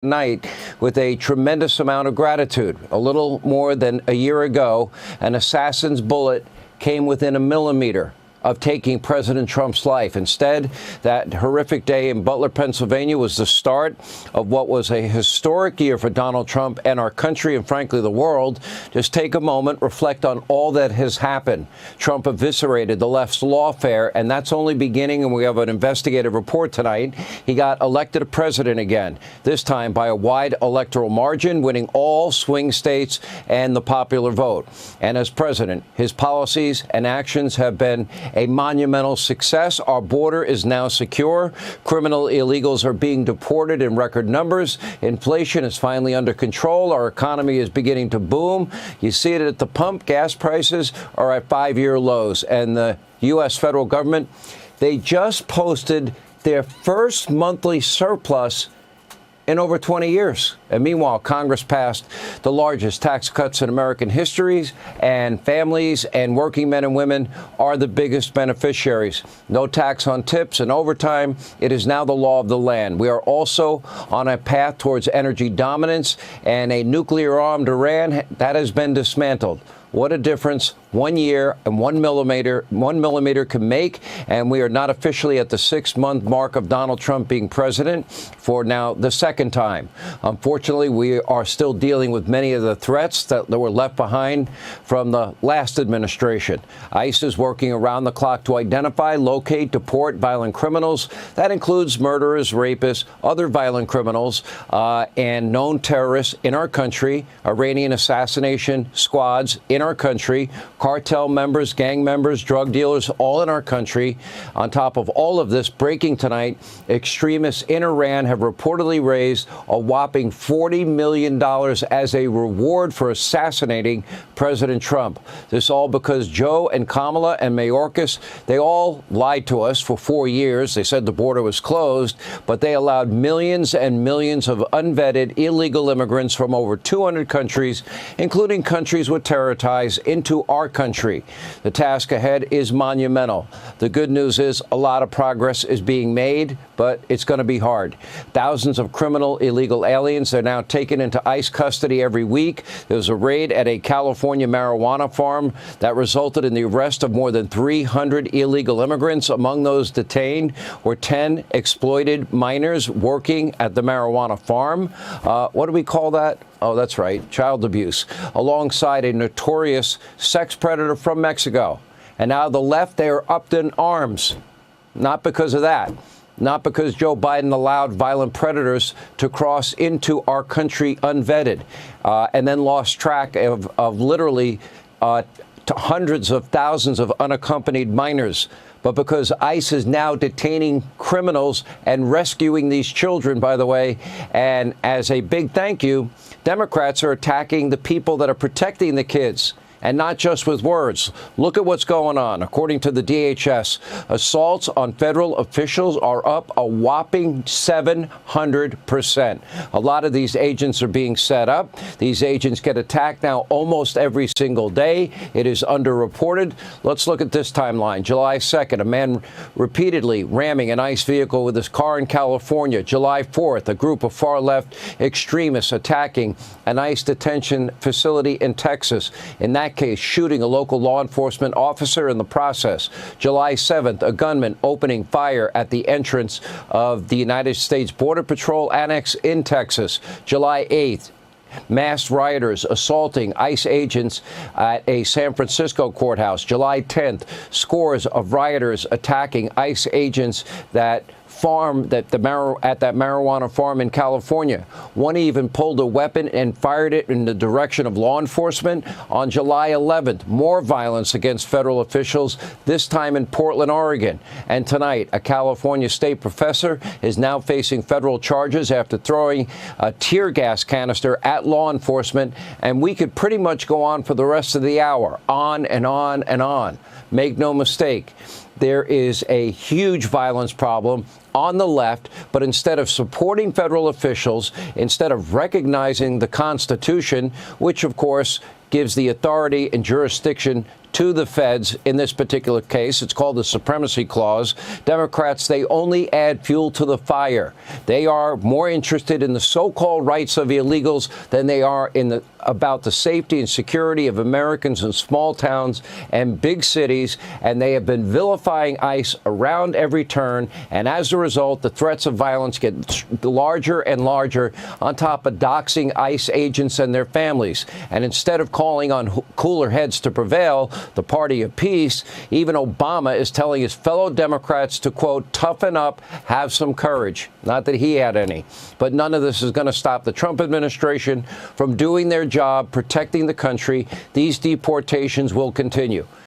night with a tremendous amount of gratitude. A little more than a year ago, an assassin's bullet came within a millimeter of taking President Trump's life. Instead, that horrific day in Butler, Pennsylvania was the start of what was a historic year for Donald Trump and our country and, frankly, the world. Just take a moment, reflect on all that has happened. Trump eviscerated the left's lawfare, and that's only beginning, and we have an investigative report tonight. He got elected president again, this time by a wide electoral margin, winning all swing states and the popular vote. And as president, his policies and actions have been a monumental success. Our border is now secure. Criminal illegals are being deported in record numbers. Inflation is finally under control. Our economy is beginning to boom. You see it at the pump. Gas prices are at 5-year lows. And the U.S. federal government, they just posted their first monthly surplus in over 20 years. And meanwhile, Congress passed the largest tax cuts in American history, and families and working men and women are the biggest beneficiaries. No tax on tips and overtime. It is now the law of the land. We are also on a path towards energy dominance, and a nuclear-armed Iran that has been dismantled. What a difference 1 year and 1 millimeter can make. And we are not officially at the 6-month mark of Donald Trump being president for now the second time. Unfortunately, we are still dealing with many of the threats that were left behind from the last administration. ICE is working around the clock to identify, locate, deport violent criminals. That includes murderers, rapists, other violent criminals, and known terrorists in our country, Iranian assassination squads in our country, cartel members, gang members, drug dealers, all in our country. On top of all of this, breaking tonight, extremists in Iran have reportedly raised a whopping $40 million as a reward for assassinating President Trump. This all because Joe and Kamala and Mayorkas, they all lied to us for 4 years. They said the border was closed, but they allowed millions and millions of unvetted illegal immigrants from over 200 countries, including countries with terror ties, into our country. The task ahead is monumental. The good news is a lot of progress is being made, but it's going to be hard. Thousands of criminal illegal aliens are now taken into ICE custody every week. There was a raid at a California marijuana farm that resulted in the arrest of more than 300 illegal immigrants. Among those detained were 10 exploited minors working at the marijuana farm. What do we call that? Oh, that's right, child abuse, alongside a notorious sex predator from Mexico. And now the left, they are up in arms. Not because of that. Not because Joe Biden allowed violent predators to cross into our country unvetted, and then lost track of literally hundreds of thousands of unaccompanied minors, but because ICE is now detaining criminals and rescuing these children, by the way. And as a big thank you, Democrats are attacking the people that are protecting the kids. And not just with words. Look at what's going on. According to the DHS, assaults on federal officials are up a whopping 700%. A lot of these agents are being set up. These agents get attacked now almost every single day. It is underreported. Let's look at this timeline. July 2nd, a man repeatedly ramming an ICE vehicle with his car in California. July 4th, a group of far-left extremists attacking an ICE detention facility in Texas. In that case, shooting a local law enforcement officer in the process. July 7th, a gunman opening fire at the entrance of the United States Border Patrol annex in Texas. July 8th, masked rioters assaulting ICE agents at a San Francisco courthouse. July 10th, scores of rioters attacking ICE agents at that marijuana farm in California. One even pulled a weapon and fired it in the direction of law enforcement. On July 11th, more violence against federal officials, this time in Portland, Oregon. And tonight, a California state professor is now facing federal charges after throwing a tear gas canister at law enforcement. And we could pretty much go on for the rest of the hour, on and on and on. Make no mistake, there is a huge violence problem on the left, but instead of supporting federal officials, instead of recognizing the Constitution, which, of course, gives the authority and jurisdiction to the feds in this particular case. It's called the Supremacy Clause. Democrats, they only add fuel to the fire. They are more interested in the so-called rights of the illegals than they are about the safety and security of Americans in small towns and big cities, and they have been vilifying ICE around every turn, and as a result, the threats of violence get larger and larger, on top of doxing ICE agents and their families. And instead of calling on cooler heads to prevail, the party of peace, even Obama is telling his fellow Democrats to, quote, toughen up, have some courage. Not that he had any. But none of this is going to stop the Trump administration from doing their job, protecting the country. These deportations will continue.